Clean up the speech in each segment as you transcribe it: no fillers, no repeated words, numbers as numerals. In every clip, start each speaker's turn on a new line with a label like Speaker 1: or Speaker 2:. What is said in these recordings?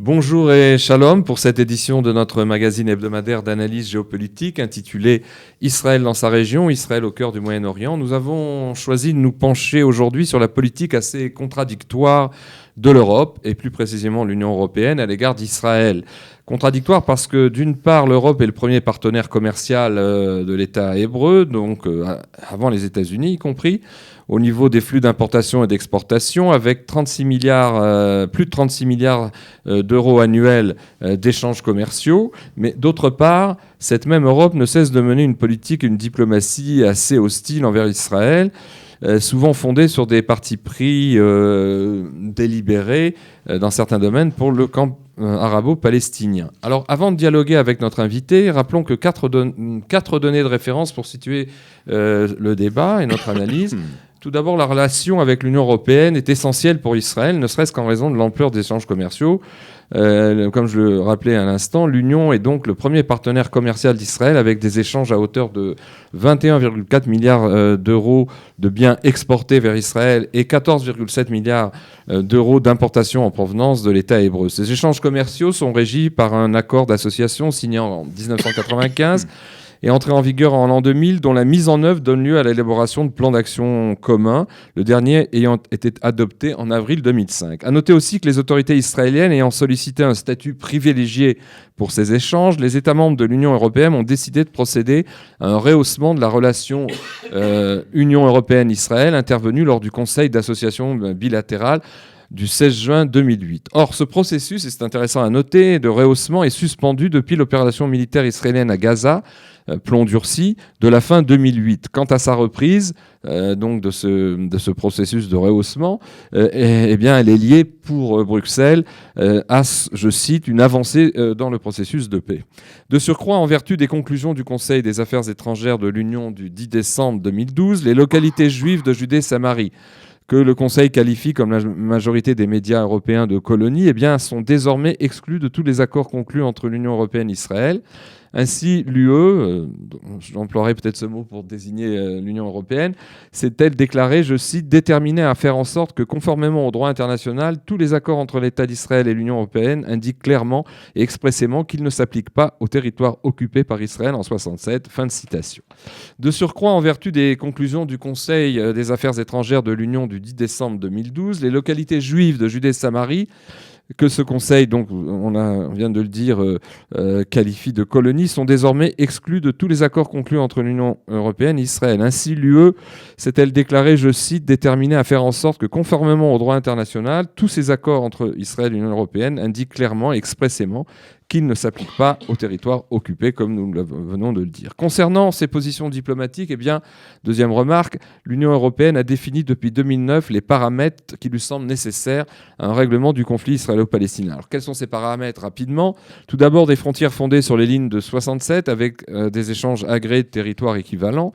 Speaker 1: Bonjour et shalom pour cette édition de notre magazine hebdomadaire d'analyse géopolitique intitulé Israël dans sa région, Israël au cœur du Moyen-Orient. Nous avons choisi de nous pencher aujourd'hui sur la politique assez contradictoire de l'Europe et plus précisément l'Union européenne à l'égard d'Israël. Contradictoire parce que d'une part l'Europe est le premier partenaire commercial de l'État hébreu, donc avant les États-Unis y compris, au niveau des flux d'importation et d'exportation, avec 36 milliards, plus de 36 milliards d'euros annuels d'échanges commerciaux. Mais d'autre part, cette même Europe ne cesse de mener une politique, une diplomatie assez hostile envers Israël, souvent fondée sur des partis pris délibérés dans certains domaines pour le camp arabo-palestinien. Alors, avant de dialoguer avec notre invité, rappelons que quatre données de référence pour situer le débat et notre analyse. Tout d'abord, la relation avec l'Union européenne est essentielle pour Israël, ne serait-ce qu'en raison de l'ampleur des échanges commerciaux. Comme je le rappelais à l'instant, l'Union est donc le premier partenaire commercial d'Israël avec des échanges à hauteur de 21,4 milliards d'euros de biens exportés vers Israël et 14,7 milliards d'euros d'importations en provenance de l'État hébreu. Ces échanges commerciaux sont régis par un accord d'association signé en 1995 et entré en vigueur en l'an 2000, dont la mise en œuvre donne lieu à l'élaboration de plans d'action communs, le dernier ayant été adopté en avril 2005. À noter aussi que les autorités israéliennes ayant sollicité un statut privilégié pour ces échanges, les États membres de l'Union européenne ont décidé de procéder à un rehaussement de la relation Union européenne-Israël intervenue lors du Conseil d'association bilatérale du 16 juin 2008. Or, ce processus, et c'est intéressant à noter, de rehaussement est suspendu depuis l'opération militaire israélienne à Gaza, plomb durci, de la fin 2008. Quant à sa reprise, donc de ce processus de rehaussement, eh bien, elle est liée pour Bruxelles à, je cite, une avancée dans le processus de paix. De surcroît, en vertu des conclusions du Conseil des affaires étrangères de l'Union du 10 décembre 2012, les localités juives de Judée-Samarie, que le Conseil qualifie comme la majorité des médias européens de colonies, eh bien, sont désormais exclus de tous les accords conclus entre l'Union européenne et Israël. Ainsi, l'UE, j'emploierai peut-être ce mot pour désigner l'Union européenne, s'est-elle déclarée, je cite, déterminée à faire en sorte que, conformément au droit international, tous les accords entre l'État d'Israël et l'Union européenne indiquent clairement et expressément qu'ils ne s'appliquent pas au territoire occupé par Israël en 1967. Fin de citation. De surcroît, en vertu des conclusions du Conseil des affaires étrangères de l'Union du 10 décembre 2012, les localités juives de Judée-Samarie, que ce Conseil, donc on vient de le dire, qualifie de colonies, sont désormais exclus de tous les accords conclus entre l'Union européenne et Israël. Ainsi, l'UE s'est-elle déclarée, je cite, déterminée à faire en sorte que, conformément au droit international, tous ces accords entre Israël et l'Union européenne indiquent clairement et expressément qu'ils ne s'appliquent pas au territoire occupé, comme nous venons de le dire. Concernant ces positions diplomatiques, eh bien, deuxième remarque, l'Union européenne a défini depuis 2009 les paramètres qui lui semblent nécessaires à un règlement du conflit israélo-palestinien. Alors, quels sont ces paramètres? Rapidement, tout d'abord, des frontières fondées sur les lignes de 67 avec des échanges agréés de territoires équivalents.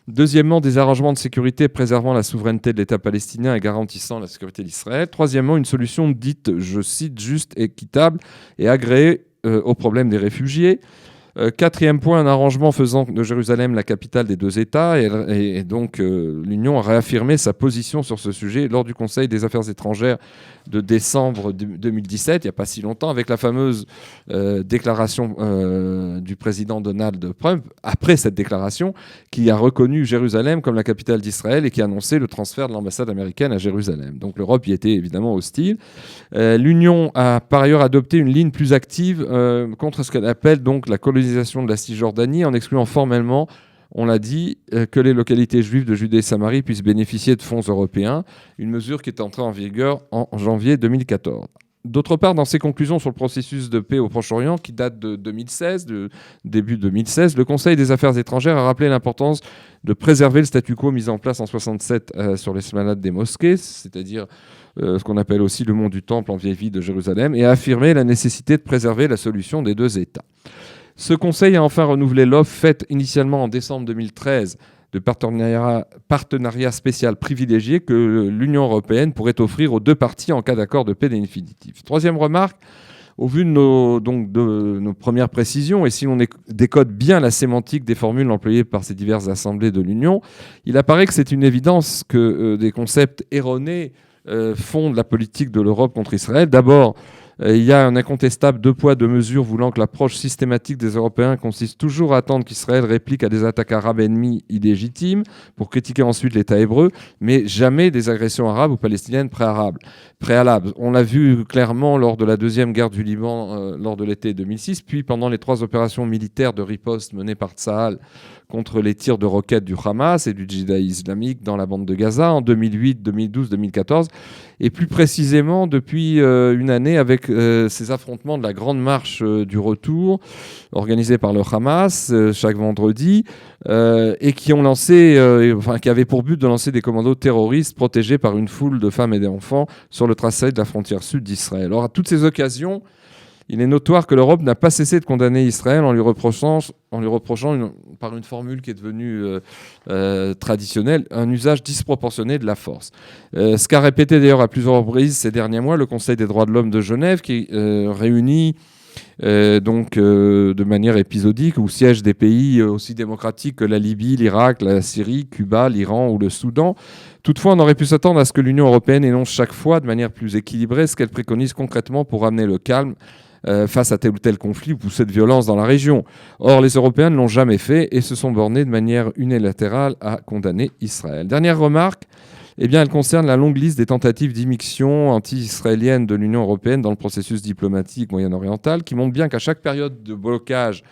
Speaker 1: Deuxièmement, des arrangements de sécurité préservant la souveraineté de l'État palestinien et garantissant la sécurité d'Israël. Troisièmement, une solution dite, je cite, juste, équitable et agréée au problème des réfugiés. Quatrième point, un arrangement faisant de Jérusalem la capitale des deux États. Et donc, l'Union a réaffirmé sa position sur ce sujet lors du Conseil des affaires étrangères de décembre 2017, il n'y a pas si longtemps, avec la fameuse déclaration du président Donald Trump, après cette déclaration, qui a reconnu Jérusalem comme la capitale d'Israël et qui a annoncé le transfert de l'ambassade américaine à Jérusalem. Donc l'Europe y était évidemment hostile. L'Union a par ailleurs adopté une ligne plus active contre ce qu'elle appelle donc la colonisation de la Cisjordanie, en excluant formellement, on l'a dit, que les localités juives de Judée et Samarie puissent bénéficier de fonds européens, une mesure qui est entrée en vigueur en janvier 2014. D'autre part, dans ses conclusions sur le processus de paix au Proche-Orient, qui date de 2016, de début 2016, le Conseil des affaires étrangères a rappelé l'importance de préserver le statu quo mis en place en 1967 sur l'esplanade des mosquées, c'est-à-dire ce qu'on appelle aussi le mont du Temple en vieille ville de Jérusalem, et a affirmé la nécessité de préserver la solution des deux États. Ce Conseil a enfin renouvelé l'offre faite initialement en décembre 2013 de partenariat spécial privilégié que l'Union européenne pourrait offrir aux deux parties en cas d'accord de paix définitif. Troisième remarque, au vu de nos premières précisions, et si l'on décode bien la sémantique des formules employées par ces diverses assemblées de l'Union, il apparaît que c'est une évidence que des concepts erronés fondent la politique de l'Europe contre Israël. D'abord, Il y a un incontestable deux poids, deux mesures voulant que l'approche systématique des Européens consiste toujours à attendre qu'Israël réplique à des attaques arabes ennemies illégitimes pour critiquer ensuite l'État hébreu, mais jamais des agressions arabes ou palestiniennes préalables. On l'a vu clairement lors de la deuxième guerre du Liban, lors de l'été 2006, puis pendant les 3 opérations militaires de riposte menées par Tsahal contre les tirs de roquettes du Hamas et du Djihad islamique dans la bande de Gaza en 2008, 2012, 2014, et plus précisément depuis une année avec ces affrontements de la Grande Marche du Retour, organisée par le Hamas chaque vendredi, et qui avaient pour but de lancer des commandos terroristes protégés par une foule de femmes et d'enfants sur le tracé de la frontière sud d'Israël. Alors à toutes ces occasions, il est notoire que l'Europe n'a pas cessé de condamner Israël en lui reprochant par une formule qui est devenue traditionnelle, un usage disproportionné de la force. Ce qu'a répété d'ailleurs à plusieurs reprises ces derniers mois le Conseil des droits de l'homme de Genève, qui réunit de manière épisodique où siègent des pays aussi démocratiques que la Libye, l'Irak, la Syrie, Cuba, l'Iran ou le Soudan. Toutefois, on aurait pu s'attendre à ce que l'Union européenne énonce chaque fois de manière plus équilibrée ce qu'elle préconise concrètement pour ramener le calme face à tel ou tel conflit ou poussée de violence dans la région. Or, les Européens ne l'ont jamais fait et se sont bornés de manière unilatérale à condamner Israël. Dernière remarque, elle concerne la longue liste des tentatives d'immixtion anti-israélienne de l'Union européenne dans le processus diplomatique moyen-oriental, qui montre bien qu'à chaque période de blocage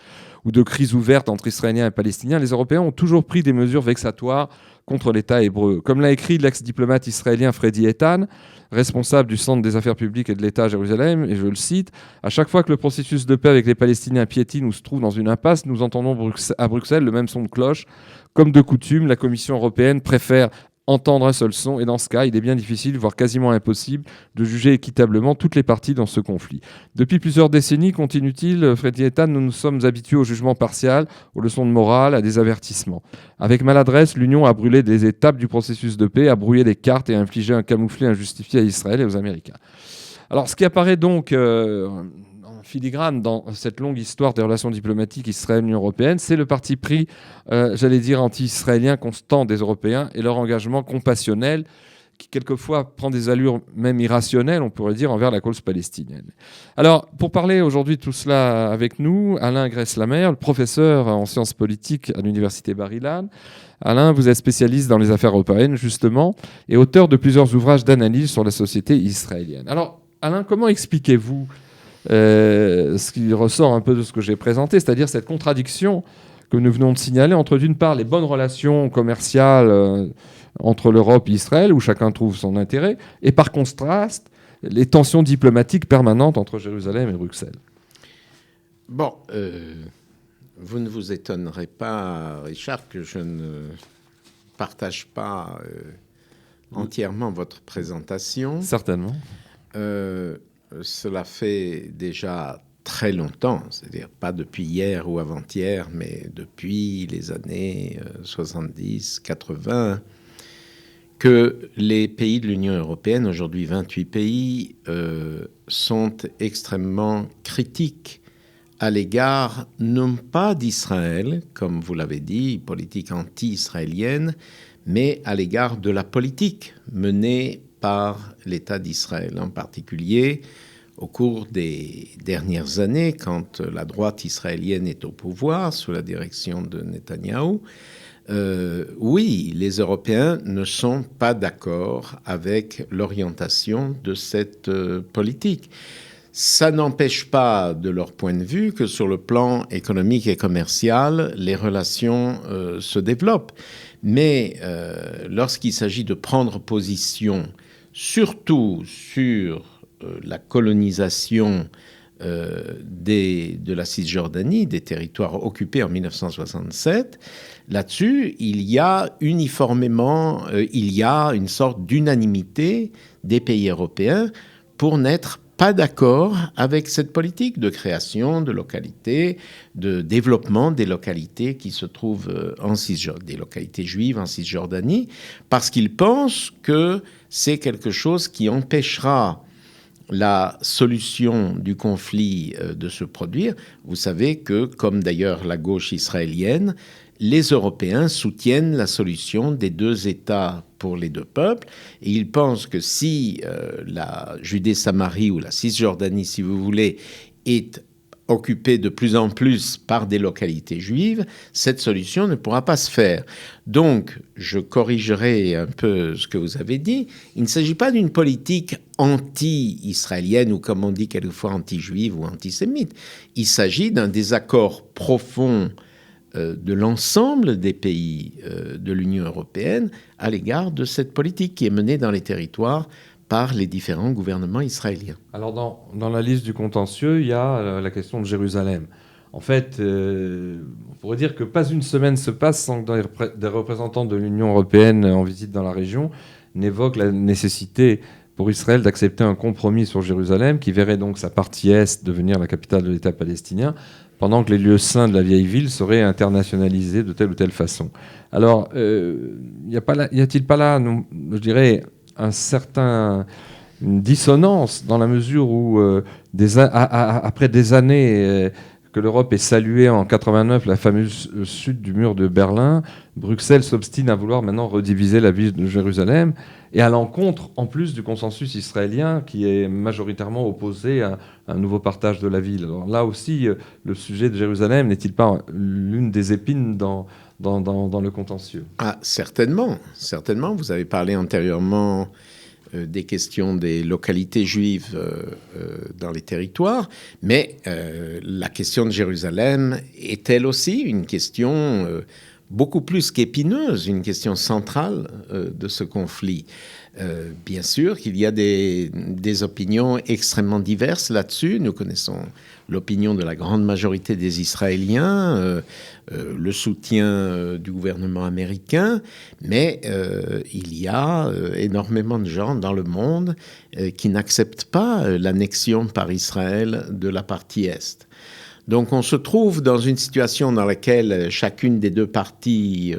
Speaker 1: ou de crise ouverte entre Israéliens et Palestiniens, les Européens ont toujours pris des mesures vexatoires contre l'État hébreu. Comme l'a écrit l'ex-diplomate israélien Freddy Eitan, responsable du Centre des affaires publiques et de l'État à Jérusalem, et je le cite, « À chaque fois que le processus de paix avec les Palestiniens piétine ou se trouve dans une impasse, nous entendons à Bruxelles le même son de cloche. Comme de coutume, la Commission européenne préfère entendre un seul son, et dans ce cas, il est bien difficile, voire quasiment impossible, de juger équitablement toutes les parties dans ce conflit. Depuis plusieurs décennies, continue-t-il, Freddy Eitan, nous nous sommes habitués au jugement partial, aux leçons de morale, à des avertissements. Avec maladresse, l'Union a brûlé des étapes du processus de paix, a brouillé les cartes et a infligé un camouflet injustifié à Israël et aux Américains. » Alors, ce qui apparaît donc en filigrane dans cette longue histoire des relations diplomatiques israéliennes européennes, c'est le parti pris, anti-israélien constant des Européens et leur engagement compassionnel qui quelquefois prend des allures même irrationnelles, on pourrait dire, envers la cause palestinienne. Alors, pour parler aujourd'hui de tout cela avec nous, Alain Gress-Lamer, le professeur en sciences politiques à l'université Bar-Ilan. Alain, vous êtes spécialiste dans les affaires européennes, justement, et auteur de plusieurs ouvrages d'analyse sur la société israélienne. Alors, Alain, comment expliquez-vous ce qui ressort un peu de ce que j'ai présenté, c'est-à-dire cette contradiction que nous venons de signaler entre, d'une part, les bonnes relations commerciales entre l'Europe et Israël, où chacun trouve son intérêt, et par contraste, les tensions diplomatiques permanentes entre Jérusalem et Bruxelles.
Speaker 2: Bon, vous ne vous étonnerez pas, Richard, que je ne partage pas entièrement votre présentation.
Speaker 1: Certainement.
Speaker 2: Cela fait déjà très longtemps, c'est-à-dire pas depuis hier ou avant-hier, mais depuis les années 70, 80, que les pays de l'Union européenne, aujourd'hui 28 pays, sont extrêmement critiques à l'égard, non pas d'Israël, comme vous l'avez dit, politique anti-israélienne, mais à l'égard de la politique menée par l'État d'Israël, en particulier au cours des dernières années, quand la droite israélienne est au pouvoir, sous la direction de Netanyahou. Oui, les Européens ne sont pas d'accord avec l'orientation de cette politique. Ça n'empêche pas, de leur point de vue, que sur le plan économique et commercial, les relations se développent. Mais lorsqu'il s'agit de prendre position, surtout sur la colonisation de la Cisjordanie, des territoires occupés en 1967, là-dessus, il y a uniformément, il y a une sorte d'unanimité des pays européens pour n'être pas d'accord avec cette politique de création de localités, de développement des localités qui se trouvent en Cisjordanie, des localités juives en Cisjordanie, parce qu'ils pensent que c'est quelque chose qui empêchera la solution du conflit de se produire. Vous savez que, comme d'ailleurs la gauche israélienne, les Européens soutiennent la solution des 2 États pour les 2 peuples. Et ils pensent que si la Judée-Samarie ou la Cisjordanie, si vous voulez, est occupée de plus en plus par des localités juives, cette solution ne pourra pas se faire. Donc, je corrigerai un peu ce que vous avez dit. Il ne s'agit pas d'une politique anti-israélienne ou, comme on dit quelquefois, anti-juive ou antisémite. Il s'agit d'un désaccord profond de l'ensemble des pays de l'Union européenne à l'égard de cette politique qui est menée dans les territoires par les différents gouvernements israéliens.
Speaker 1: Alors, dans la liste du contentieux, il y a la question de Jérusalem. En fait, on pourrait dire que pas une semaine se passe sans que des représentants de l'Union européenne en visite dans la région n'évoquent la nécessité pour Israël d'accepter un compromis sur Jérusalem qui verrait donc sa partie est devenir la capitale de l'État palestinien, pendant que les lieux saints de la vieille ville seraient internationalisés de telle ou telle façon. Alors, y a-t-il pas là, je dirais, une dissonance dans la mesure où, après des années que l'Europe ait salué en 89 la fameuse chute du mur de Berlin, Bruxelles s'obstine à vouloir maintenant rediviser la ville de Jérusalem, et à l'encontre, en plus, du consensus israélien qui est majoritairement opposé à un nouveau partage de la ville. Alors là aussi, le sujet de Jérusalem n'est-il pas l'une des épines dans le contentieux?
Speaker 2: Ah, certainement, certainement. Vous avez parlé antérieurement des questions des localités juives dans les territoires, mais la question de Jérusalem est elle aussi une question beaucoup plus qu'épineuse, une question centrale de ce conflit. Bien sûr qu'il y a des opinions extrêmement diverses là-dessus. Nous connaissons l'opinion de la grande majorité des Israéliens, le soutien du gouvernement américain, mais il y a énormément de gens dans le monde qui n'acceptent pas l'annexion par Israël de la partie Est. Donc on se trouve dans une situation dans laquelle chacune des 2 parties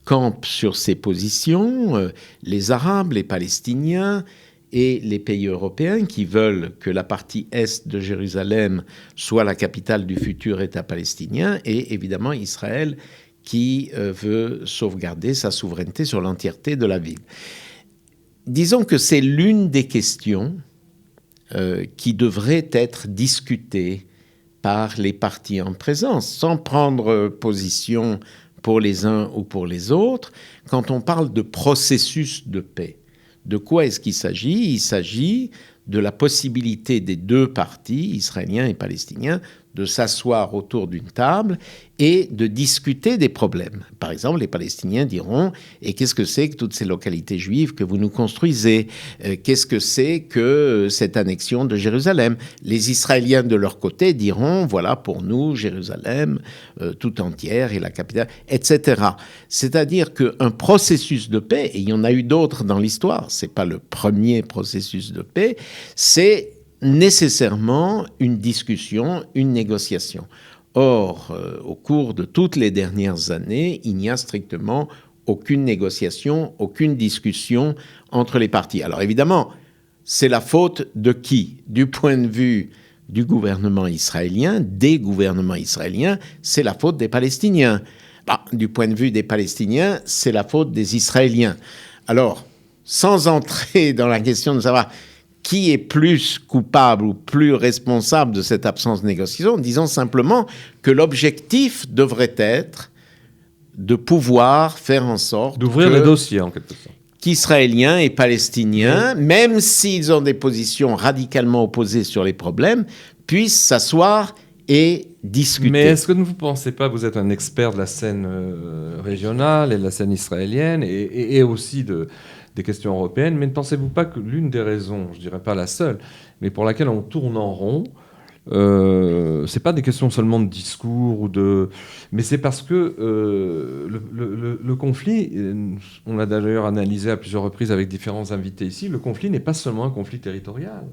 Speaker 2: campe sur ses positions, les Arabes, les Palestiniens et les pays européens qui veulent que la partie est de Jérusalem soit la capitale du futur État palestinien, et évidemment Israël qui veut sauvegarder sa souveraineté sur l'entièreté de la ville. Disons que c'est l'une des questions qui devrait être discutée par les parties en présence, sans prendre position pour les uns ou pour les autres. Quand on parle de processus de paix, de quoi est-ce qu'il s'agit? Il s'agit de la possibilité des 2 parties, israéliens et palestiniens, de s'asseoir autour d'une table et de discuter des problèmes. Par exemple, les Palestiniens diront « Et qu'est-ce que c'est que toutes ces localités juives que vous nous construisez ? Qu'est-ce que c'est que cette annexion de Jérusalem ?» Les Israéliens, de leur côté, diront « Voilà, pour nous, Jérusalem tout entière est la capitale, etc. » C'est-à-dire qu'un processus de paix, et il y en a eu d'autres dans l'histoire, ce n'est pas le premier processus de paix, c'est nécessairement une discussion, une négociation. Or, au cours de toutes les dernières années, il n'y a strictement aucune négociation, aucune discussion entre les parties. Alors évidemment, c'est la faute de qui? Du point de vue du gouvernement israélien, des gouvernements israéliens, c'est la faute des Palestiniens. Du point de vue des Palestiniens, c'est la faute des Israéliens. Alors, sans entrer dans la question de savoir qui est plus coupable ou plus responsable de cette absence de négociation, disons simplement que l'objectif devrait être de pouvoir faire en sorte
Speaker 1: d'ouvrir le dossier, en quelque sorte.
Speaker 2: Qu'Israéliens et Palestiniens, même s'ils ont des positions radicalement opposées sur les problèmes, puissent s'asseoir et discuter.
Speaker 1: Mais est-ce que vous ne pensez pas, vous êtes un expert de la scène régionale et de la scène israélienne et aussi des questions européennes, mais ne pensez-vous pas que l'une des raisons, je ne dirais pas la seule, mais pour laquelle on tourne en rond, c'est pas des questions seulement de discours mais c'est parce que le conflit, on l'a d'ailleurs analysé à plusieurs reprises avec différents invités ici, le conflit n'est pas seulement un conflit territorial.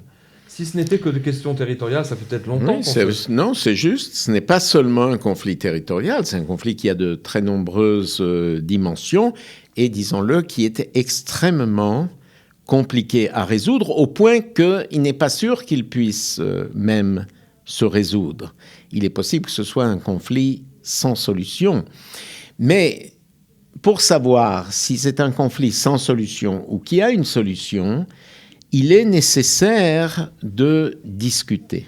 Speaker 1: Si ce n'était que des questions territoriales, ça fait peut-être longtemps.
Speaker 2: Non, c'est juste, ce n'est pas seulement un conflit territorial, c'est un conflit qui a de très nombreuses dimensions et, disons-le, qui est extrêmement compliqué à résoudre au point qu'il n'est pas sûr qu'il puisse même se résoudre. Il est possible que ce soit un conflit sans solution. Mais pour savoir si c'est un conflit sans solution ou qu'il y a une solution, il est nécessaire de discuter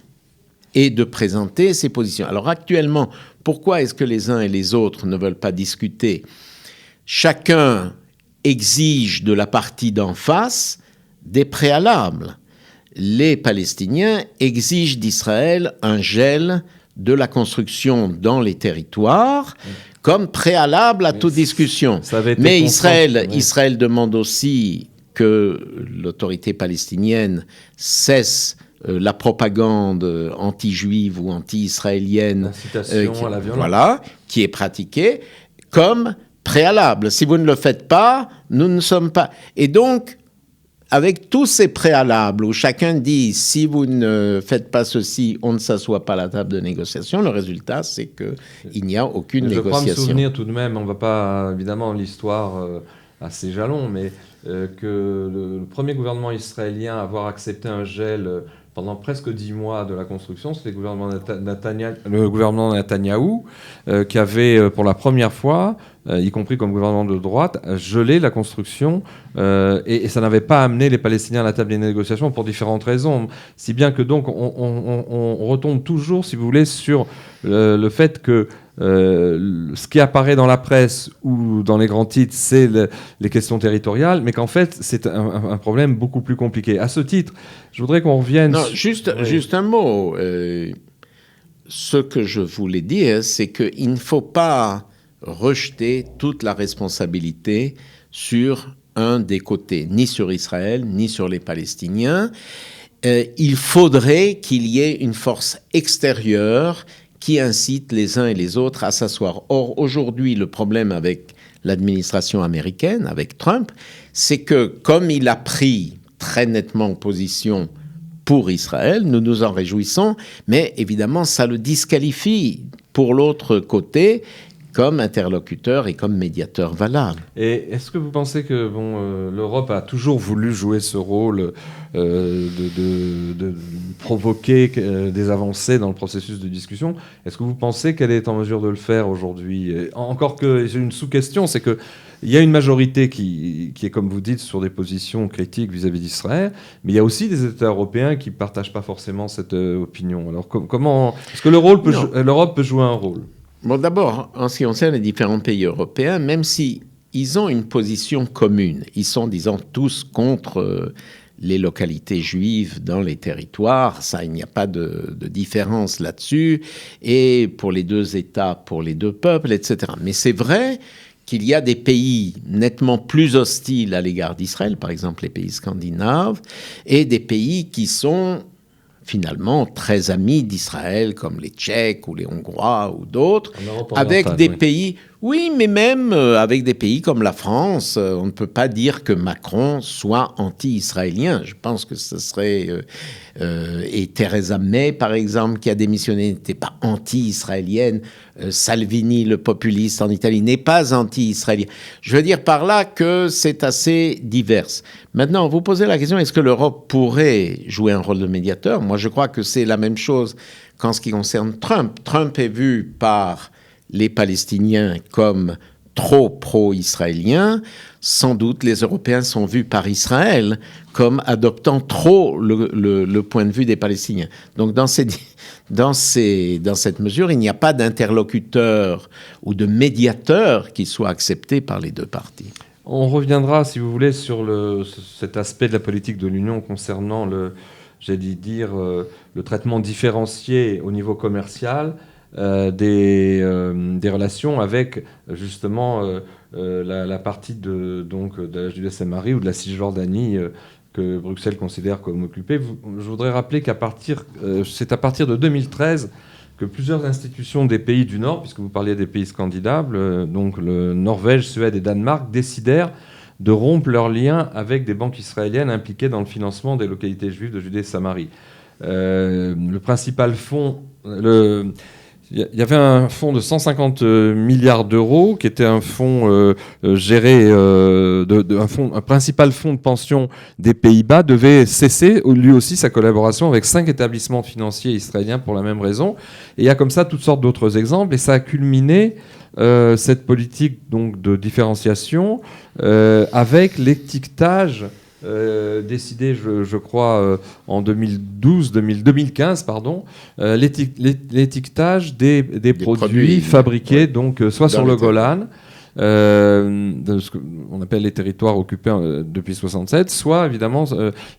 Speaker 2: et de présenter ses positions. Alors actuellement, pourquoi est-ce que les uns et les autres ne veulent pas discuter ? Chacun exige de la partie d'en face des préalables. Les Palestiniens exigent d'Israël un gel de la construction dans les territoires comme préalable à toute discussion. Mais Israël demande aussi que l'autorité palestinienne cesse la propagande anti-juive ou anti-israélienne qui est pratiquée comme préalable. Si vous ne le faites pas, nous ne sommes pas... Et donc, avec tous ces préalables où chacun dit « si vous ne faites pas ceci, on ne s'assoit pas à la table de négociation », le résultat, c'est qu'il n'y a aucune négociation.
Speaker 1: Je crois me souvenir tout de même, on ne va pas, évidemment, l'histoire à ses jalons, mais que le premier gouvernement israélien à avoir accepté un gel pendant presque 10 mois de la construction, c'était le gouvernement Netanyahou, qui avait, pour la première fois, y compris comme gouvernement de droite, gelé la construction, et ça n'avait pas amené les Palestiniens à la table des négociations pour différentes raisons. Si bien que donc on retombe toujours, si vous voulez, sur le fait que ce qui apparaît dans la presse ou dans les grands titres, c'est les questions territoriales, mais qu'en fait, c'est un problème beaucoup plus compliqué. À ce titre, je voudrais qu'on revienne...
Speaker 2: Non, juste un mot. Ce que je voulais dire, c'est qu'il ne faut pas rejeter toute la responsabilité sur un des côtés, ni sur Israël, ni sur les Palestiniens. Il faudrait qu'il y ait une force extérieure qui incite les uns et les autres à s'asseoir. Or, aujourd'hui, le problème avec l'administration américaine, avec Trump, c'est que comme il a pris très nettement position pour Israël, nous nous en réjouissons, mais évidemment, ça le disqualifie pour l'autre côté comme interlocuteur et comme médiateur valable.
Speaker 1: Et est-ce que vous pensez que l'Europe a toujours voulu jouer ce rôle de provoquer des avancées dans le processus de discussion ? Est-ce que vous pensez qu'elle est en mesure de le faire aujourd'hui ? Encore que j'ai une sous-question, c'est qu'il y a une majorité qui est, comme vous dites, sur des positions critiques vis-à-vis d'Israël, mais il y a aussi des États européens qui ne partagent pas forcément cette opinion. Alors comment est-ce que l'Europe peut jouer un rôle ?
Speaker 2: Bon, d'abord, en ce qui concerne les différents pays européens, même si ils ont une position commune, ils sont, disons, tous contre les localités juives dans les territoires, ça, il n'y a pas de différence là-dessus, et pour les deux États, pour les deux peuples, etc. Mais c'est vrai qu'il y a des pays nettement plus hostiles à l'égard d'Israël, par exemple les pays scandinaves, et des pays qui sont finalement très amis d'Israël, comme les Tchèques ou les Hongrois ou d'autres, avec des pays... Oui, mais même avec des pays comme la France, on ne peut pas dire que Macron soit anti-israélien. Je pense que ce serait... et Theresa May, par exemple, qui a démissionné, n'était pas anti-israélienne. Salvini, le populiste en Italie, n'est pas anti-israélien. Je veux dire par là que c'est assez divers. Maintenant, vous posez la question, est-ce que l'Europe pourrait jouer un rôle de médiateur ? Moi, je crois que c'est la même chose qu'en ce qui concerne Trump. Trump est vu par les Palestiniens comme trop pro-israéliens. Sans doute, les Européens sont vus par Israël comme adoptant trop le point de vue des Palestiniens. Donc, dans cette mesure, il n'y a pas d'interlocuteur ou de médiateur qui soit accepté par les deux parties.
Speaker 1: On reviendra, si vous voulez, sur cet aspect de la politique de l'Union concernant le traitement différencié au niveau commercial des relations avec justement la partie de la Judée-Samarie ou de la Cisjordanie que Bruxelles considère comme occupée. Je voudrais rappeler c'est à partir de 2013 que plusieurs institutions des pays du Nord, puisque vous parliez des pays scandinaves, donc le Norvège, Suède et Danemark, décidèrent de rompre leurs liens avec des banques israéliennes impliquées dans le financement des localités juives de Judée-Samarie. Le principal fonds... il y avait un fonds de 150 milliards d'euros qui était un fonds géré, un principal fonds de pension des Pays-Bas devait cesser lui aussi sa collaboration avec 5 établissements financiers israéliens pour la même raison. Et il y a comme ça toutes sortes d'autres exemples et ça a culminé cette politique donc de différenciation avec l'étiquetage décidé, je crois, en 2015, pardon, l'étiquetage des produits fabriqués donc, soit sur le Golan, de ce qu'on appelle les territoires occupés depuis 67, soit évidemment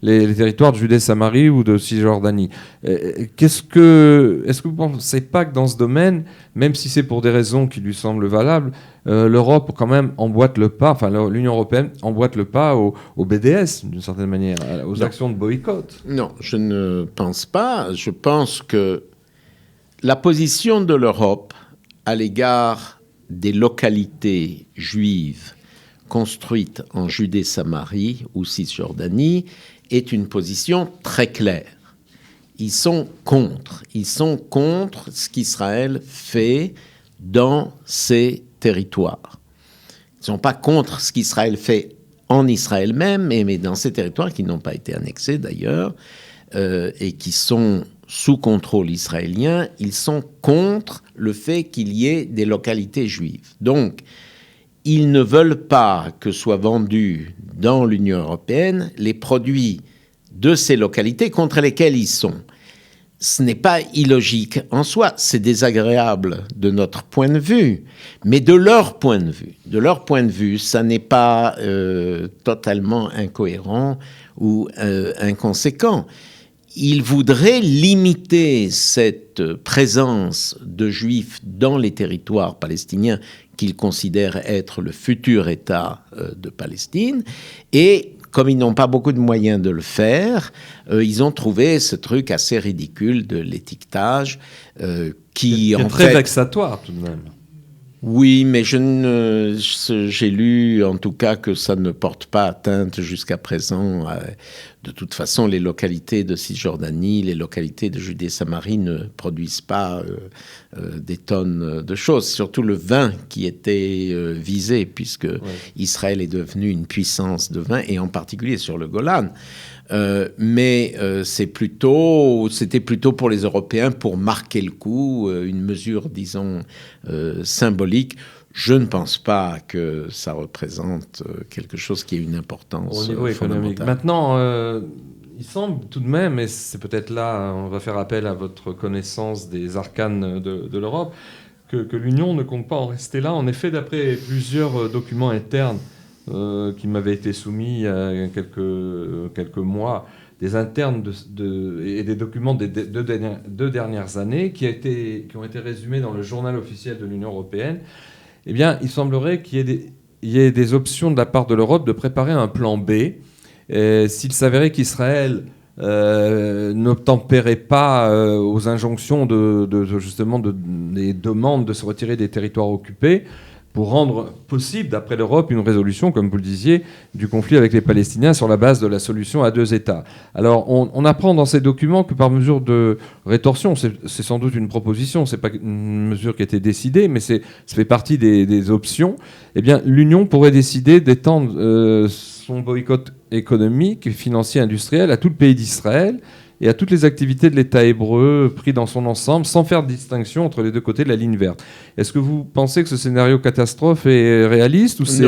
Speaker 1: les territoires de Judée-Samarie ou de Cisjordanie. Est-ce que vous ne pensez pas que dans ce domaine, même si c'est pour des raisons qui lui semblent valables, l'Europe quand même emboîte le pas, enfin l'Union européenne emboîte le pas au BDS d'une certaine manière, aux actions de boycott?
Speaker 2: Non, je ne pense pas. Je pense que la position de l'Europe à l'égard des localités juives construites en Judée-Samarie ou Cisjordanie est une position très claire. Ils sont contre ce qu'Israël fait dans ces territoires. Ils ne sont pas contre ce qu'Israël fait en Israël même, mais dans ces territoires qui n'ont pas été annexés d'ailleurs, et qui sont sous contrôle israélien, ils sont contre le fait qu'il y ait des localités juives. Donc, ils ne veulent pas que soient vendus dans l'Union européenne les produits de ces localités contre lesquelles ils sont. Ce n'est pas illogique en soi, c'est désagréable de notre point de vue, mais de leur point de vue, ça n'est pas totalement incohérent ou inconséquent. Ils voudraient limiter cette présence de juifs dans les territoires palestiniens qu'ils considèrent être le futur État de Palestine. Et comme ils n'ont pas beaucoup de moyens de le faire, ils ont trouvé ce truc assez ridicule de l'étiquetage qui
Speaker 1: est très vexatoire tout de même.
Speaker 2: Oui, mais j'ai lu en tout cas que ça ne porte pas atteinte jusqu'à présent. De toute façon, les localités de Cisjordanie, les localités de Judée-Samarie ne produisent pas des tonnes de choses. Surtout le vin qui était visé, puisque Israël est devenu une puissance de vin, et en particulier sur le Golan. Mais c'était plutôt pour les Européens, pour marquer le coup, une mesure, disons, symbolique. Je ne pense pas que ça représente quelque chose qui ait une importance
Speaker 1: au niveau économique. Maintenant, il semble tout de même, et c'est peut-être là, on va faire appel à votre connaissance des arcanes de l'Europe, que l'Union ne compte pas en rester là. En effet, d'après plusieurs documents internes qui m'avaient été soumis il y a quelques mois, des internes et des documents des deux dernières années qui ont été résumés dans le journal officiel de l'Union européenne, eh bien, il semblerait qu'il y ait des options de la part de l'Europe de préparer un plan B s'il s'avérait qu'Israël n'obtempérait pas aux injonctions justement des demandes de se retirer des territoires occupés, pour rendre possible, d'après l'Europe, une résolution, comme vous le disiez, du conflit avec les Palestiniens sur la base de la solution à 2 États. Alors, on apprend dans ces documents que par mesure de rétorsion, c'est sans doute une proposition, c'est pas une mesure qui a été décidée, mais ça fait partie des options, eh bien, l'Union pourrait décider d'étendre son boycott économique, financier, industriel à tout le pays d'Israël et à toutes les activités de l'État hébreu pris dans son ensemble, sans faire de distinction entre les deux côtés de la ligne verte. Est-ce que vous pensez que ce scénario catastrophe est réaliste ou c'est...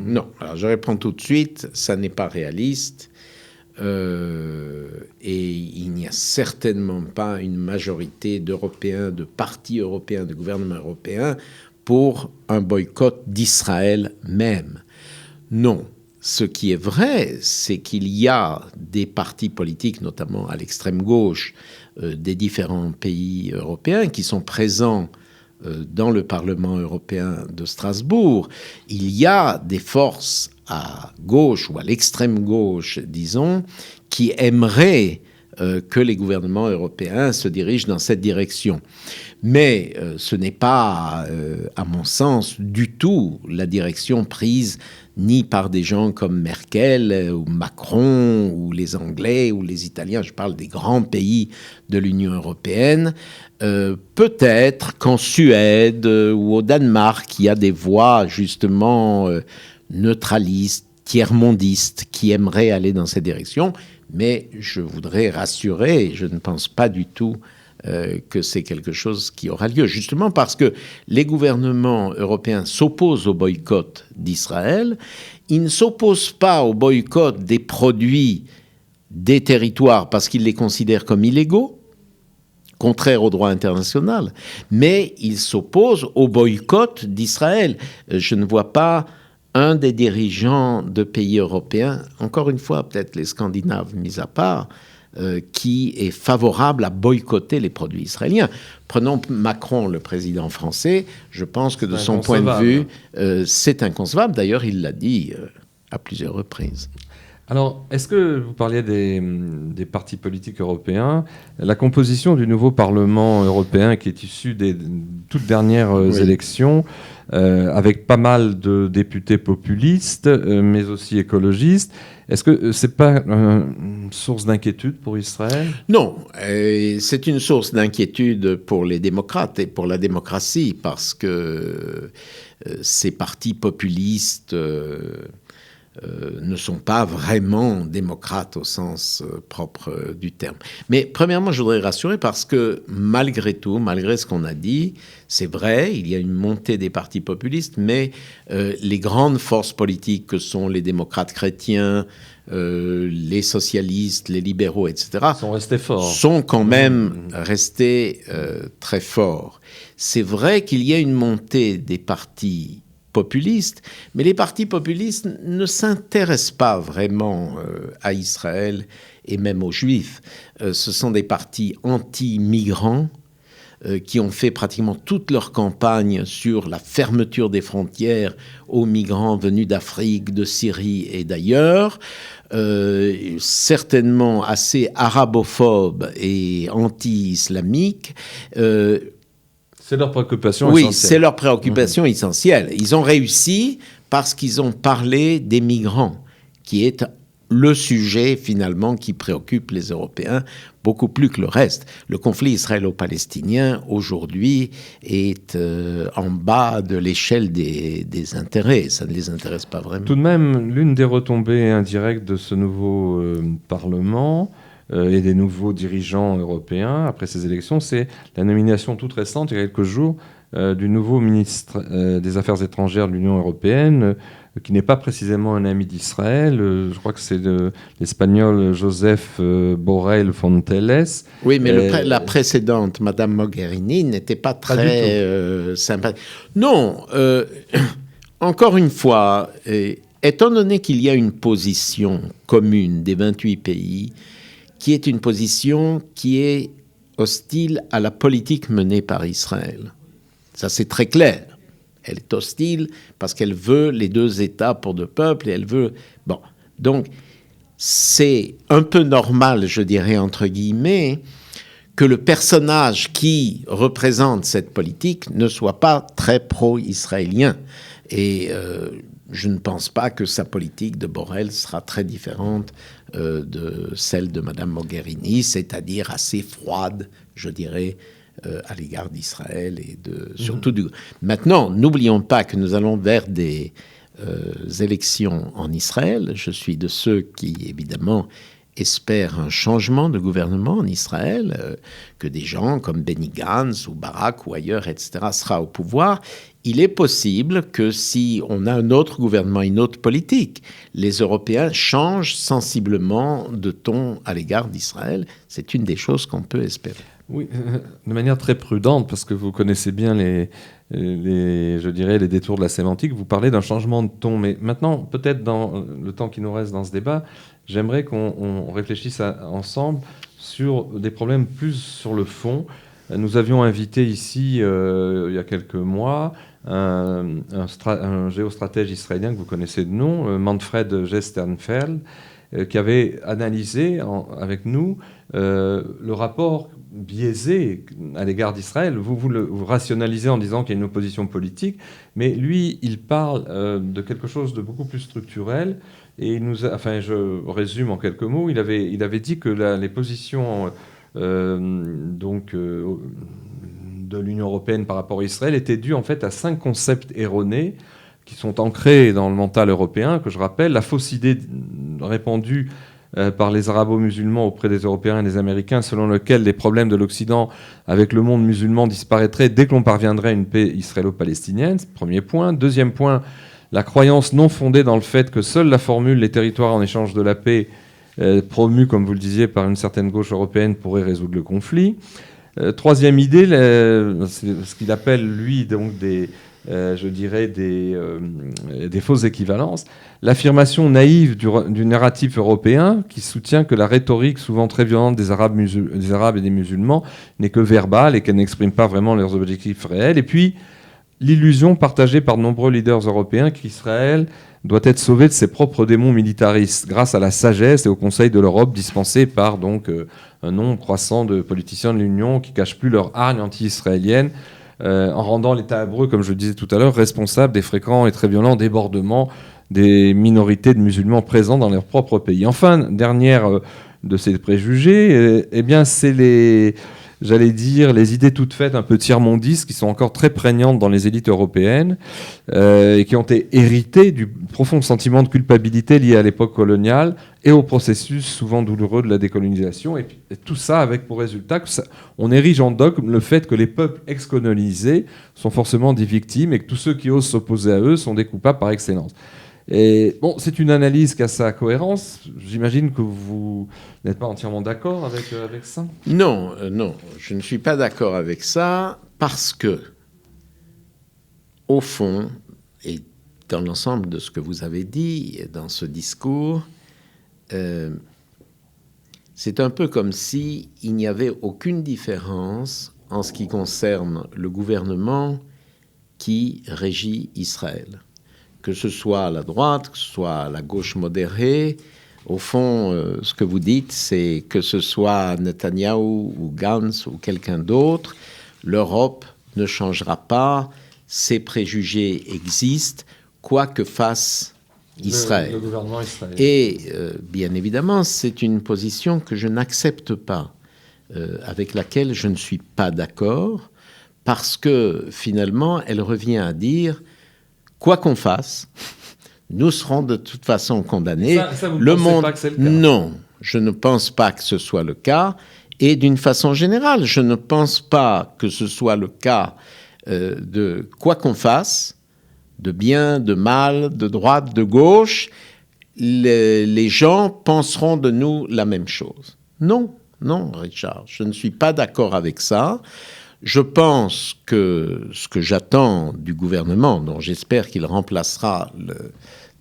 Speaker 2: Non. Alors je réponds tout de suite, ça n'est pas réaliste. Et il n'y a certainement pas une majorité d'Européens, de partis européens, de gouvernements européens pour un boycott d'Israël même. Non. Ce qui est vrai, c'est qu'il y a des partis politiques, notamment à l'extrême gauche, des différents pays européens qui sont présents dans le Parlement européen de Strasbourg. Il y a des forces à gauche ou à l'extrême gauche, disons, qui aimeraient que les gouvernements européens se dirigent dans cette direction. Mais ce n'est pas, à mon sens, du tout la direction prise ni par des gens comme Merkel ou Macron ou les Anglais ou les Italiens, je parle des grands pays de l'Union européenne. Peut-être qu'en Suède ou au Danemark, il y a des voix justement neutralistes, tiers-mondistes, qui aimeraient aller dans cette direction. Mais je voudrais rassurer, je ne pense pas du tout que c'est quelque chose qui aura lieu, justement parce que les gouvernements européens s'opposent au boycott d'Israël. Ils ne s'opposent pas au boycott des produits des territoires parce qu'ils les considèrent comme illégaux, contraires au droit international, mais ils s'opposent au boycott d'Israël. Je ne vois pas un des dirigeants de pays européens, encore une fois, peut-être les Scandinaves mis à part, qui est favorable à boycotter les produits israéliens. Prenons Macron, le président français, je pense que de son point de vue, c'est inconcevable. D'ailleurs, il l'a dit à plusieurs reprises.
Speaker 1: Alors, est-ce que vous parliez des partis politiques européens, la composition du nouveau Parlement européen qui est issu des toutes dernières élections, avec pas mal de députés populistes, mais aussi écologistes, est-ce que c'est pas une source d'inquiétude pour Israël ?
Speaker 2: Non, c'est une source d'inquiétude pour les démocrates et pour la démocratie, parce que ces partis populistes ne sont pas vraiment démocrates au sens propre du terme. Mais premièrement, je voudrais rassurer parce que malgré tout, malgré ce qu'on a dit, c'est vrai, il y a une montée des partis populistes, mais les grandes forces politiques que sont les démocrates chrétiens, les socialistes, les libéraux, etc.,
Speaker 1: sont restés forts.
Speaker 2: Sont quand même restés très forts. C'est vrai qu'il y a une montée des partis populistes, mais les partis populistes ne s'intéressent pas vraiment à Israël et même aux Juifs. Ce sont des partis anti-migrants qui ont fait pratiquement toute leur campagne sur la fermeture des frontières aux migrants venus d'Afrique, de Syrie et d'ailleurs, certainement assez arabophobes et anti-islamiques.
Speaker 1: C'est leur préoccupation
Speaker 2: essentielle.
Speaker 1: Oui,
Speaker 2: c'est leur préoccupation essentielle. Ils ont réussi parce qu'ils ont parlé des migrants, qui est le sujet finalement qui préoccupe les Européens beaucoup plus que le reste. Le conflit israélo-palestinien aujourd'hui est en bas de l'échelle des intérêts. Ça ne les intéresse pas vraiment.
Speaker 1: Tout de même, l'une des retombées indirectes de ce nouveau Parlement et des nouveaux dirigeants européens après ces élections, c'est la nomination toute récente, il y a quelques jours, du nouveau ministre des Affaires étrangères de l'Union européenne, qui n'est pas précisément un ami d'Israël. Je crois que c'est l'Espagnol Joseph Borrell Fonteles.
Speaker 2: Oui, mais la précédente, Madame Mogherini, n'était pas très sympa. Non, encore une fois, étant donné qu'il y a une position commune des 28 pays, qui est une position qui est hostile à la politique menée par Israël. Ça, c'est très clair. Elle est hostile parce qu'elle veut les deux États pour deux peuples et elle veut... Bon, donc, c'est un peu normal, je dirais, entre guillemets, que le personnage qui représente cette politique ne soit pas très pro-israélien. Et je ne pense pas que sa politique de Borrell sera très différente de celle de Madame Mogherini, c'est-à-dire assez froide, je dirais, à l'égard d'Israël et surtout du... Maintenant, n'oublions pas que nous allons vers des élections en Israël. Je suis de ceux qui, évidemment, espèrent un changement de gouvernement en Israël, que des gens comme Benny Gantz ou Barak ou ailleurs, etc., sera au pouvoir. Il est possible que si on a un autre gouvernement, une autre politique, les Européens changent sensiblement de ton à l'égard d'Israël. C'est une des choses qu'on peut espérer.
Speaker 1: Oui, de manière très prudente, parce que vous connaissez bien je dirais, les détours de la sémantique. Vous parlez d'un changement de ton, mais maintenant, peut-être dans le temps qui nous reste dans ce débat, j'aimerais qu'on réfléchisse ensemble sur des problèmes plus sur le fond. Nous avions invité ici, il y a quelques mois, un géostratège israélien que vous connaissez de nom, Manfred Gestenfeld, qui avait analysé avec nous le rapport biaisé à l'égard d'Israël. Vous rationalisez en disant qu'il y a une opposition politique, mais lui, il parle de quelque chose de beaucoup plus structurel. Et je résume en quelques mots, il avait dit que les positions de l'Union européenne par rapport à Israël étaient dues en fait à 5 concepts erronés qui sont ancrés dans le mental européen, que je rappelle, la fausse idée répandue par les arabo-musulmans auprès des Européens et des Américains, selon lequel les problèmes de l'Occident avec le monde musulman disparaîtraient dès que l'on parviendrait à une paix israélo-palestinienne. Premier point. Deuxième point, la croyance non fondée dans le fait que seule la formule « les territoires en échange de la paix » promue, comme vous le disiez, par une certaine gauche européenne pourrait résoudre le conflit. Troisième idée, ce qu'il appelle, lui, donc des fausses équivalences. L'affirmation naïve du narratif européen qui soutient que la rhétorique souvent très violente des Arabes et des musulmans n'est que verbale et qu'elle n'exprime pas vraiment leurs objectifs réels. Et puis, l'illusion partagée par de nombreux leaders européens qu'Israël doit être sauvé de ses propres démons militaristes grâce à la sagesse et au Conseil de l'Europe dispensé par un nombre croissant de politiciens de l'Union qui ne cachent plus leur hargne anti-israélienne en rendant l'État hébreu, comme je le disais tout à l'heure, responsable des fréquents et très violents débordements des minorités de musulmans présents dans leur propre pays. Enfin, dernière de ces préjugés, c'est les idées toutes faites un peu tiers-mondistes qui sont encore très prégnantes dans les élites européennes et qui ont été héritées du profond sentiment de culpabilité lié à l'époque coloniale et au processus souvent douloureux de la décolonisation. Et tout ça avec pour résultat on érige en dogme le fait que les peuples ex-colonisés sont forcément des victimes et que tous ceux qui osent s'opposer à eux sont des coupables par excellence. Et bon, c'est une analyse qui a sa cohérence. J'imagine que vous n'êtes pas entièrement d'accord avec ça.
Speaker 2: Non, je ne suis pas d'accord avec ça parce que, au fond, et dans l'ensemble de ce que vous avez dit dans ce discours, c'est un peu comme s'il n'y avait aucune différence en ce qui concerne le gouvernement qui régit Israël. Que ce soit à la droite, que ce soit à la gauche modérée, au fond, ce que vous dites, c'est que ce soit Netanyahou ou Gantz ou quelqu'un d'autre, l'Europe ne changera pas, ses préjugés existent, quoi que fasse Israël.
Speaker 1: Le gouvernement israélien.
Speaker 2: Et bien évidemment, c'est une position que je n'accepte pas, avec laquelle je ne suis pas d'accord, parce que finalement, elle revient à dire quoi qu'on fasse, nous serons de toute façon condamnés.
Speaker 1: Ça vous ne pensez pas que c'est le cas ?
Speaker 2: Non, je ne pense pas que ce soit le cas. Et d'une façon générale, je ne pense pas que ce soit le cas de quoi qu'on fasse, de bien, de mal, de droite, de gauche, les gens penseront de nous la même chose. Non, Richard, je ne suis pas d'accord avec ça. Je pense que ce que j'attends du gouvernement, dont j'espère qu'il remplacera le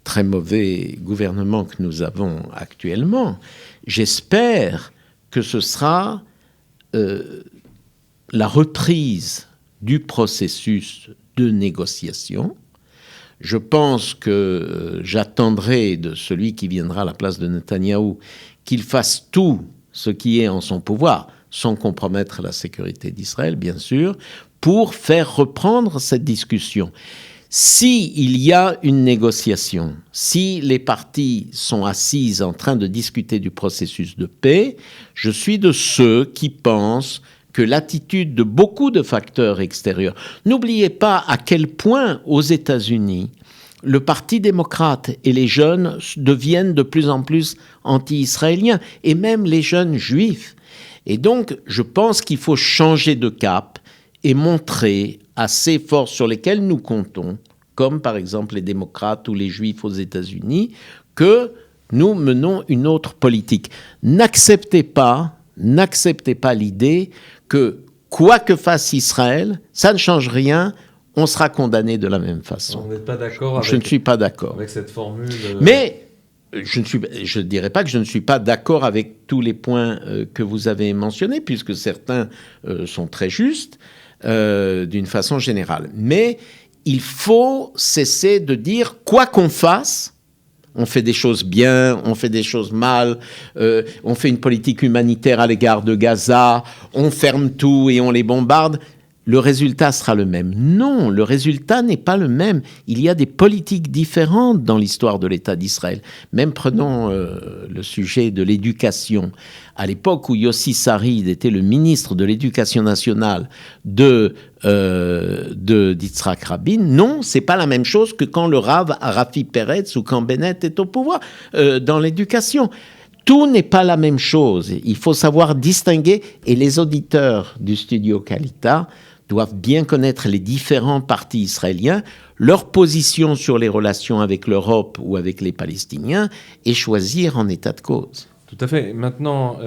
Speaker 2: très mauvais gouvernement que nous avons actuellement, j'espère que ce sera la reprise du processus de négociation. Je pense que j'attendrai de celui qui viendra à la place de Netanyahou qu'il fasse tout ce qui est en son pouvoir, sans compromettre la sécurité d'Israël, bien sûr, pour faire reprendre cette discussion. S'il y a une négociation, si les parties sont assises en train de discuter du processus de paix, je suis de ceux qui pensent que l'attitude de beaucoup de facteurs extérieurs... N'oubliez pas à quel point, aux États-Unis, le Parti démocrate et les jeunes deviennent de plus en plus anti-israéliens, et même les jeunes juifs. Et donc, je pense qu'il faut changer de cap et montrer à ces forces sur lesquelles nous comptons, comme par exemple les démocrates ou les juifs aux États-Unis, que nous menons une autre politique. N'acceptez pas l'idée que quoi que fasse Israël, ça ne change rien, on sera condamné de la même façon.
Speaker 1: On n'est pas d'accord
Speaker 2: Je ne suis pas d'accord.
Speaker 1: Avec cette formule.
Speaker 2: Mais je ne dirais pas que je ne suis pas d'accord avec tous les points que vous avez mentionnés, puisque certains sont très justes d'une façon générale. Mais il faut cesser de dire quoi qu'on fasse, On fait des choses bien, on fait des choses mal, on fait une politique humanitaire à l'égard de Gaza, on ferme tout et on les bombarde. Le résultat sera le même. Non, le résultat n'est pas le même. Il y a des politiques différentes dans l'histoire de l'État d'Israël. Même prenons le sujet de l'éducation. À l'époque où Yossi Sarid était le ministre de l'Éducation nationale d'Yitzhak Rabin, non, c'est pas la même chose que quand le Rav Rafi Peretz ou quand Bennett est au pouvoir dans l'éducation. Tout n'est pas la même chose. Il faut savoir distinguer, et les auditeurs du studio Kalita doivent bien connaître les différents partis israéliens, leur position sur les relations avec l'Europe ou avec les Palestiniens, et choisir en état de cause.
Speaker 1: Tout à fait. Maintenant,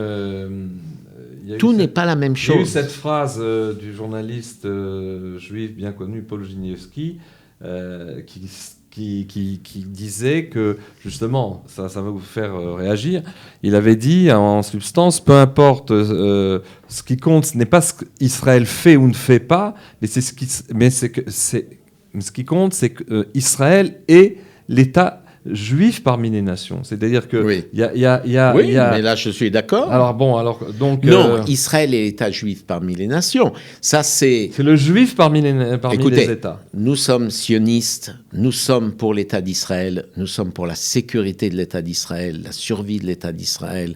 Speaker 2: tout n'est pas la même chose.
Speaker 1: Il y a eu cette phrase du journaliste juif bien connu, Paul Giniewski, qui disait que, justement, ça va vous faire réagir, il avait dit en substance, peu importe, ce qui compte, ce n'est pas ce qu'Israël fait ou ne fait pas, mais ce qui compte, c'est qu'Israël est l'État juif parmi les nations. C'est-à-dire que
Speaker 2: oui.
Speaker 1: y a,
Speaker 2: mais là je suis d'accord.
Speaker 1: Donc
Speaker 2: non, Israël est l'État juif parmi les nations. Ça c'est
Speaker 1: le juif parmi les États.
Speaker 2: Nous sommes sionistes, nous sommes pour l'État d'Israël, nous sommes pour la sécurité de l'État d'Israël, la survie de l'État d'Israël.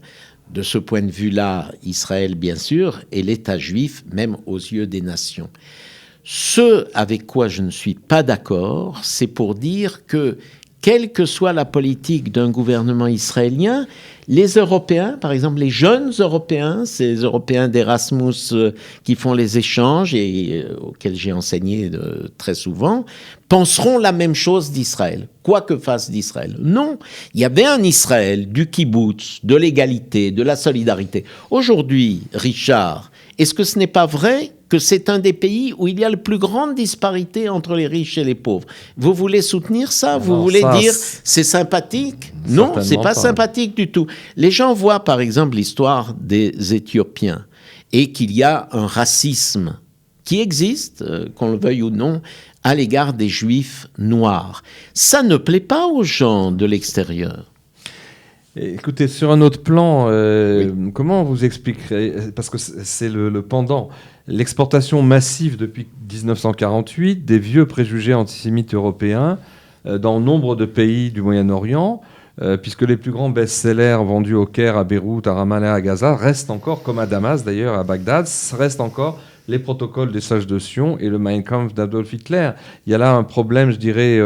Speaker 2: De ce point de vue-là, Israël bien sûr est l'État juif même aux yeux des nations. Ce avec quoi je ne suis pas d'accord, c'est pour dire que quelle que soit la politique d'un gouvernement israélien, les Européens, par exemple les jeunes Européens, ces Européens d'Erasmus qui font les échanges et auxquels j'ai enseigné très souvent, penseront la même chose d'Israël, quoi que fasse d'Israël. Non, il y avait un Israël du kibbutz, de l'égalité, de la solidarité. Aujourd'hui, Richard, est-ce que ce n'est pas vrai que c'est un des pays où il y a la plus grande disparité entre les riches et les pauvres? Vous voulez soutenir ça? Vous voulez dire c'est sympathique? Non, c'est pas sympathique du tout. Les gens voient par exemple l'histoire des Éthiopiens et qu'il y a un racisme qui existe, qu'on le veuille ou non, à l'égard des Juifs noirs. Ça ne plaît pas aux gens de l'extérieur.
Speaker 1: Écoutez, sur un autre plan,
Speaker 2: oui.
Speaker 1: Comment vous expliquerez, parce que c'est le pendant, l'exportation massive depuis 1948 des vieux préjugés antisémites européens dans nombre de pays du Moyen-Orient, puisque les plus grands best-sellers vendus au Caire, à Beyrouth, à Ramallah, à Gaza restent encore, comme à Damas d'ailleurs, à Bagdad, restent encore les protocoles des sages de Sion et le Mein Kampf d'Adolf Hitler. Il y a là un problème, je dirais,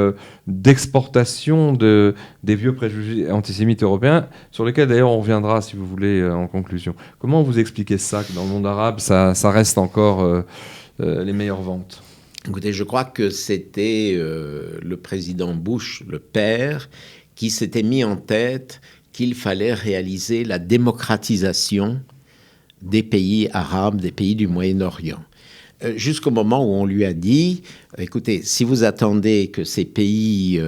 Speaker 1: d'exportation des vieux préjugés antisémites européens, sur lesquels d'ailleurs on reviendra, si vous voulez, en conclusion. Comment vous expliquez ça, que dans le monde arabe, ça reste encore les meilleures ventes?
Speaker 2: Écoutez, je crois que c'était le président Bush, le père, qui s'était mis en tête qu'il fallait réaliser la démocratisation des pays arabes, des pays du Moyen-Orient. Jusqu'au moment où on lui a dit, écoutez, si vous attendez que ces pays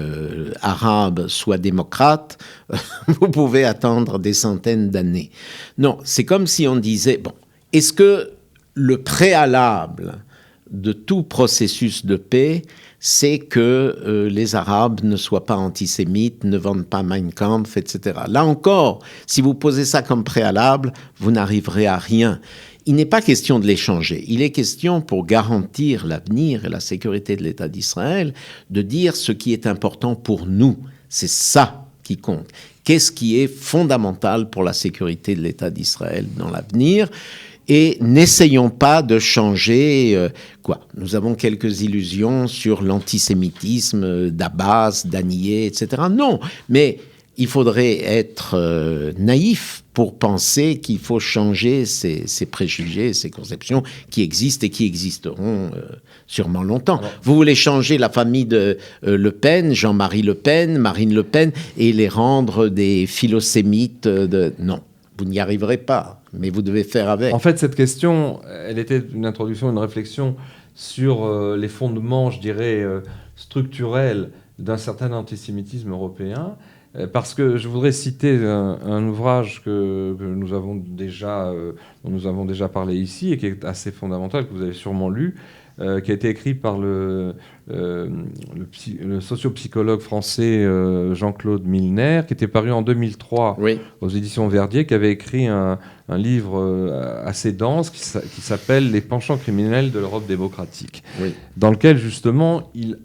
Speaker 2: arabes soient démocrates, vous pouvez attendre des centaines d'années. Non, c'est comme si on disait, bon, est-ce que le préalable de tout processus de paix, c'est que les Arabes ne soient pas antisémites, ne vendent pas Mein Kampf, etc. Là encore, si vous posez ça comme préalable, vous n'arriverez à rien. Il n'est pas question de les changer. Il est question, pour garantir l'avenir et la sécurité de l'État d'Israël, de dire ce qui est important pour nous. C'est ça qui compte. Qu'est-ce qui est fondamental pour la sécurité de l'État d'Israël dans l'avenir ? Et n'essayons pas de changer Nous avons quelques illusions sur l'antisémitisme d'Abbas, d'Haniyeh, etc. Non, mais il faudrait être naïf pour penser qu'il faut changer ces préjugés, ces conceptions qui existent et qui existeront sûrement longtemps. Vous voulez changer la famille de Le Pen, Jean-Marie Le Pen, Marine Le Pen, et les rendre des philosémites Non, vous n'y arriverez pas. Mais vous devez faire avec.
Speaker 1: En fait, cette question, elle était une introduction, une réflexion sur les fondements, je dirais, structurels d'un certain antisémitisme européen. Parce que je voudrais citer un ouvrage dont nous avons déjà parlé ici et qui est assez fondamental, que vous avez sûrement lu, qui a été écrit par le sociopsychologue français Jean-Claude Milner, qui était paru en 2003 aux éditions Verdier, qui avait écrit un livre assez dense qui s'appelle « Les penchants criminels de l'Europe démocratique », dans lequel justement il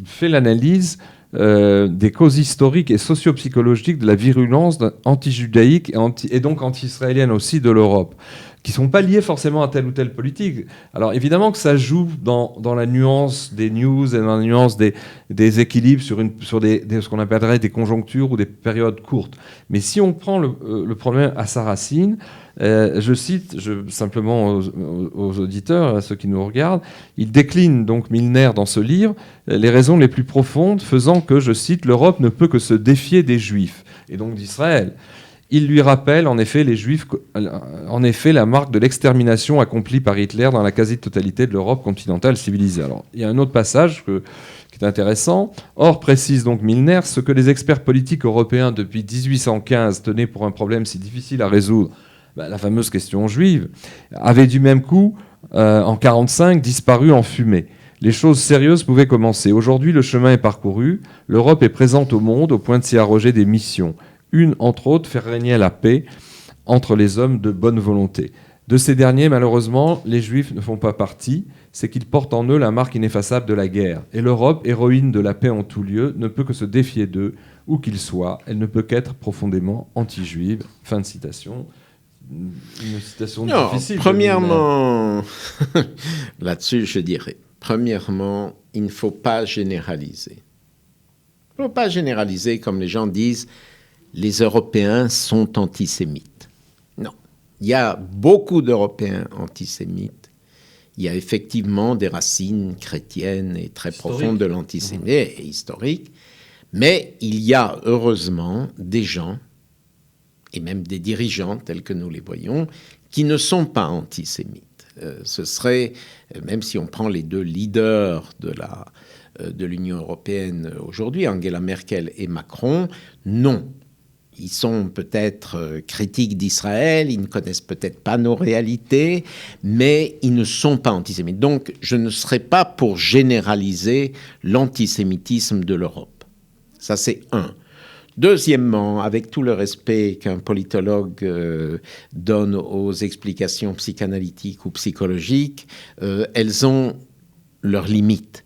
Speaker 1: fait l'analyse des causes historiques et socio-psychologiques de la virulence anti-judaïque et donc anti-israélienne aussi de l'Europe, qui ne sont pas liées forcément à telle ou telle politique. Alors évidemment que ça joue dans la nuance des news et dans la nuance des équilibres sur ce qu'on appellerait des conjonctures ou des périodes courtes. Mais si on prend le problème à sa racine, je cite simplement aux auditeurs, à ceux qui nous regardent, il décline donc Milner dans ce livre les raisons les plus profondes faisant que, je cite, l'Europe ne peut que se défier des Juifs, et donc d'Israël. Il lui rappelle en effet la marque de l'extermination accomplie par Hitler dans la quasi-totalité de l'Europe continentale civilisée. Alors, il y a un autre passage qui est intéressant. Or, précise donc Milner, ce que les experts politiques européens depuis 1815 tenaient pour un problème si difficile à résoudre, la fameuse question juive, avait du même coup, en 1945, disparu en fumée. Les choses sérieuses pouvaient commencer. Aujourd'hui, le chemin est parcouru. L'Europe est présente au monde au point de s'y arroger des missions. Une, entre autres, faire régner la paix entre les hommes de bonne volonté. De ces derniers, malheureusement, les Juifs ne font pas partie. C'est qu'ils portent en eux la marque ineffaçable de la guerre. Et l'Europe, héroïne de la paix en tout lieu, ne peut que se défier d'eux, où qu'ils soient. Elle ne peut qu'être profondément anti-juive. Fin de citation. Une citation difficile.
Speaker 2: Premièrement, là-dessus, je dirais, premièrement, il ne faut pas généraliser. Il ne faut pas généraliser comme les gens disent les Européens sont antisémites. Non. Il y a beaucoup d'Européens antisémites. Il y a effectivement des racines chrétiennes et très profondes de l'antisémitisme et historiques. Mais il y a heureusement des gens, et même des dirigeants tels que nous les voyons, qui ne sont pas antisémites. Ce serait, même si on prend les deux leaders de l'Union européenne aujourd'hui, Angela Merkel et Macron, non. Ils sont peut-être critiques d'Israël, ils ne connaissent peut-être pas nos réalités, mais ils ne sont pas antisémites. Donc, je ne serais pas pour généraliser l'antisémitisme de l'Europe. Ça, c'est un. Deuxièmement, avec tout le respect qu'un politologue donne aux explications psychanalytiques ou psychologiques, elles ont leurs limites.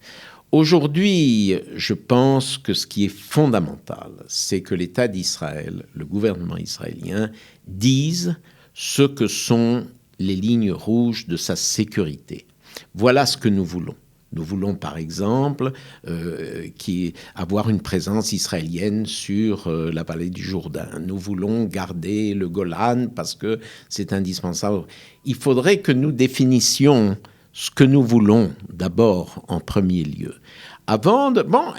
Speaker 2: Aujourd'hui, je pense que ce qui est fondamental, c'est que l'État d'Israël, le gouvernement israélien, dise ce que sont les lignes rouges de sa sécurité. Voilà ce que nous voulons. Nous voulons, par exemple, avoir une présence israélienne sur la vallée du Jourdain. Nous voulons garder le Golan parce que c'est indispensable. Il faudrait que nous définissions ce que nous voulons d'abord en premier lieu.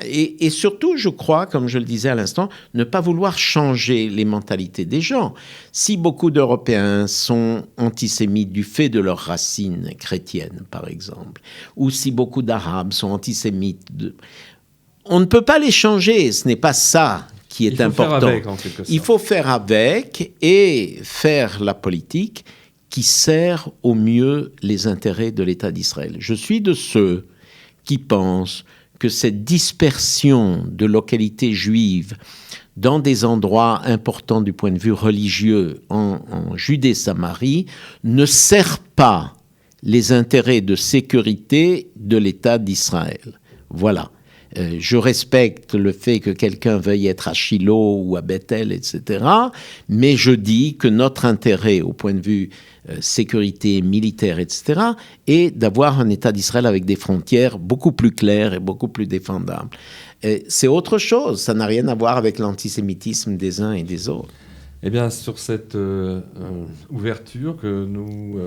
Speaker 2: Et surtout, je crois, comme je le disais à l'instant, ne pas vouloir changer les mentalités des gens. Si beaucoup d'Européens sont antisémites du fait de leurs racines chrétiennes, par exemple, ou si beaucoup d'Arabes sont antisémites, on ne peut pas les changer. Ce n'est pas ça qui est important.
Speaker 1: Faire avec, en quelque sorte.
Speaker 2: Il faut faire avec et faire la politique qui sert au mieux les intérêts de l'État d'Israël. Je suis de ceux qui pensent que cette dispersion de localités juives dans des endroits importants du point de vue religieux en Judée-Samarie ne sert pas les intérêts de sécurité de l'État d'Israël. Voilà. Je respecte le fait que quelqu'un veuille être à Shiloh ou à Bethel, etc. Mais je dis que notre intérêt, au point de vue sécurité militaire, etc., est d'avoir un État d'Israël avec des frontières beaucoup plus claires et beaucoup plus défendables. C'est autre chose. Ça n'a rien à voir avec l'antisémitisme des uns et des autres.
Speaker 1: Eh bien, sur cette ouverture que nous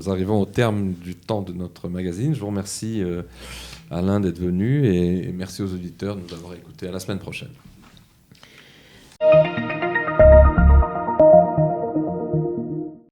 Speaker 1: arrivons au terme du temps de notre magazine, je vous remercie Alain d'être venu et merci aux auditeurs de nous avoir écoutés. À la semaine prochaine.